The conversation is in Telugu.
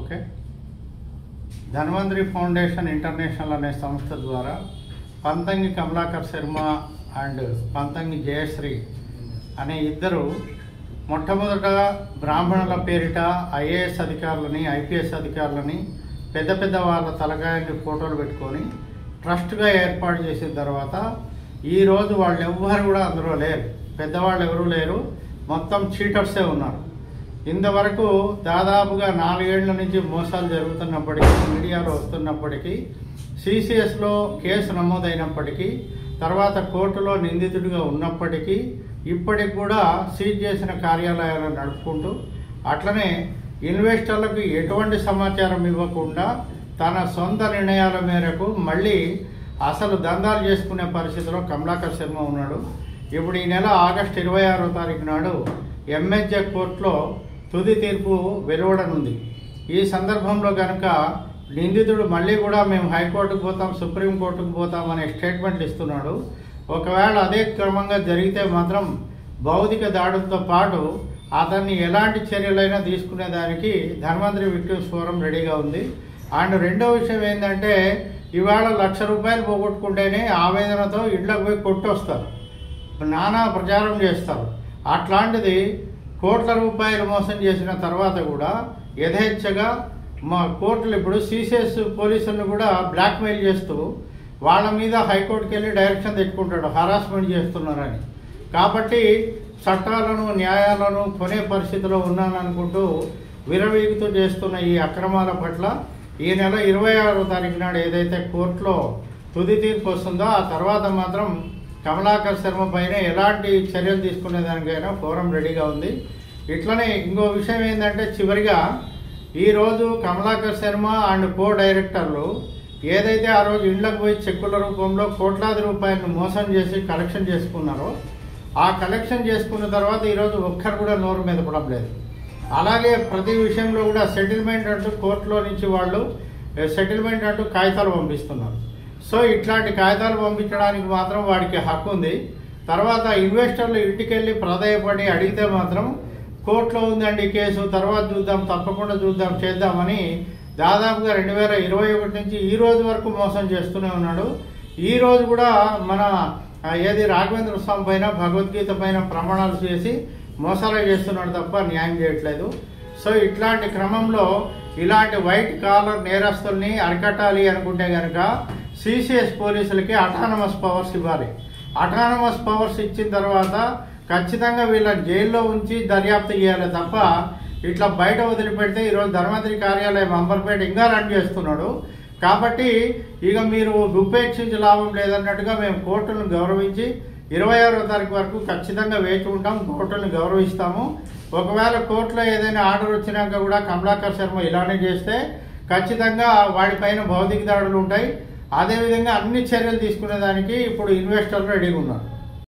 ఓకే. ధన్వంతరి ఫౌండేషన్ ఇంటర్నేషనల్ అనే సంస్థ ద్వారా పంతంగి కమలాకర్ శర్మ అండ్ పంతంగి జయశ్రీ అనే ఇద్దరు మొట్టమొదటగా బ్రాహ్మణుల పేరిట ఐఏఎస్ అధికారులని, ఐపీఎస్ అధికారులని, పెద్ద పెద్ద వాళ్ళ తలకాయల్ని ఫోటోలు పెట్టుకొని ట్రస్ట్గా ఏర్పాటు చేసిన తర్వాత ఈరోజు వాళ్ళు ఎవ్వరు కూడా అందులో లేరు, పెద్దవాళ్ళు ఎవరూ లేరు, మొత్తం చీటర్సే ఉన్నారు. ఇంతవరకు దాదాపుగా 4 ఏళ్ల నుంచి మోసాలు జరుగుతున్నప్పటికీ, మీడియాలో వస్తున్నప్పటికీ, సిసిఎస్లో కేసు నమోదైనప్పటికీ, తర్వాత కోర్టులో నిందితుడిగా ఉన్నప్పటికీ ఇప్పటికి కూడా సీజ్ చేసిన కార్యాలయాలను నడుపుకుంటూ అట్లనే ఇన్వెస్టర్లకు ఎటువంటి సమాచారం ఇవ్వకుండా తన సొంత నిర్ణయాల మేరకు మళ్ళీ అసలు దందాలు చేసుకునే పరిస్థితిలో కమలాకర్ శర్మ ఉన్నాడు. ఇప్పుడు ఈ నెల ఆగస్టు 26వ తారీఖు నాడు ఎంహెచ్ఏ కోర్టులో తుది తీర్పు వెలువడనుంది. ఈ సందర్భంలో కనుక నిందితుడు మళ్ళీ కూడా మేము హైకోర్టుకు పోతాం, సుప్రీంకోర్టుకు పోతాం అనే స్టేట్మెంట్లు ఇస్తున్నాడు. ఒకవేళ అదే క్రమంగా జరిగితే మాత్రం భౌతిక దాడులతో పాటు అతన్ని ఎలాంటి చర్యలైనా తీసుకునేదానికి ధన్వంతరి విక్టిమ్స్ ఫోరం రెడీగా ఉంది. అండ్ రెండో విషయం ఏంటంటే, ఇవాళ ₹1,00,000 పోగొట్టుకుంటేనే ఆవేదనతో ఇళ్లకు పోయి కొట్టొస్తారు, నానా ప్రచారం చేస్తారు. అట్లాంటిది కోట్ల రూపాయలు మోసం చేసిన తర్వాత కూడా యథేచ్ఛగా మా కోర్టులు ఇప్పుడు సిసిఎస్ పోలీసులను కూడా బ్లాక్మెయిల్ చేస్తూ వాళ్ళ మీద హైకోర్టుకి వెళ్ళి డైరెక్షన్ తెచ్చుకుంటాడు, హరాస్మెంట్ చేస్తున్నారని. కాబట్టి చట్టాలను, న్యాయాలను కొనే పరిస్థితిలో ఉన్నాననుకుంటూ విరవీగుతూ చేస్తున్న ఈ అక్రమాల పట్ల ఈ నెల 26వ తారీఖు నాడు ఏదైతే కోర్టులో తుది తీర్పు వస్తుందో ఆ తర్వాత మాత్రం కమలాకర్ శర్మ పైన ఎలాంటి చర్యలు తీసుకునేదానికైనా ఫోరం రెడీగా ఉంది. ఇట్లనే ఇంకో విషయం ఏంటంటే, చివరిగా ఈరోజు కమలాకర్ శర్మ అండ్ కో డైరెక్టర్లు ఏదైతే ఆ రోజు ఇండ్లకు పోయి చెక్కుల రూపంలో కోట్లాది రూపాయలను మోసం చేసి కలెక్షన్ చేసుకున్నారో, ఆ కలెక్షన్ చేసుకున్న తర్వాత ఈరోజు ఒక్కరు కూడా నోరు మెదపడం లేదు. అలాగే ప్రతి విషయంలో కూడా సెటిల్మెంట్ అంటూ కోర్టులో నుంచి వాళ్ళు సెటిల్మెంట్ అంటూ కాగితాలు పంపిస్తున్నారు. సో ఇట్లాంటి కాగితాలు పంపించడానికి మాత్రం వాడికి హక్కు ఉంది. తర్వాత ఇన్వెస్టర్లు ఇంటికెళ్ళి ప్రాధాయపడి అడిగితే మాత్రం కోర్టులో ఉందండి కేసు, తర్వాత చూద్దాం, తప్పకుండా చూద్దాం, చేద్దామని దాదాపుగా 2021 నుంచి ఈ రోజు వరకు మోసం చేస్తూనే ఉన్నాడు. ఈ రోజు కూడా మన రాఘవేంద్ర స్వామి పైన, భగవద్గీత పైన ప్రమాణాలు చేసి మోసాలు చేస్తున్నాడు తప్ప న్యాయం చేయట్లేదు. సో ఇట్లాంటి క్రమంలో ఇలాంటి వైట్ కాలర్ నేరస్తుల్ని అరికట్టాలి అనుకుంటే కనుక సిసిఎస్ పోలీసులకి అటానమస్ పవర్స్ ఇవ్వాలి. అటానమస్ పవర్స్ ఇచ్చిన తర్వాత ఖచ్చితంగా వీళ్ళని జైల్లో ఉంచి దర్యాప్తు చేయాలి తప్ప ఇట్లా బయట వదిలిపెడితే ఈరోజు ధన్వంతరి కార్యాలయం అంబర్పేట ఇంకా రన్ చేస్తున్నాడు. కాబట్టి ఇక మీరు ఉపేక్షించి లాభం లేదన్నట్టుగా మేము కోర్టులను గౌరవించి 26వ తారీఖు వరకు ఖచ్చితంగా వేచి ఉంటాం, కోర్టులను గౌరవిస్తాము. ఒకవేళ కోర్టులో ఏదైనా ఆర్డర్ వచ్చినాక కూడా కమలాకర్ శర్మ ఇలానే చేస్తే ఖచ్చితంగా వాడిపైన భౌతిక దాడులు ఉంటాయి. అదేవిధంగా అన్ని చర్యలు తీసుకునేదానికి ఇప్పుడు ఇన్వెస్టర్లు రెడీగా ఉన్నారు.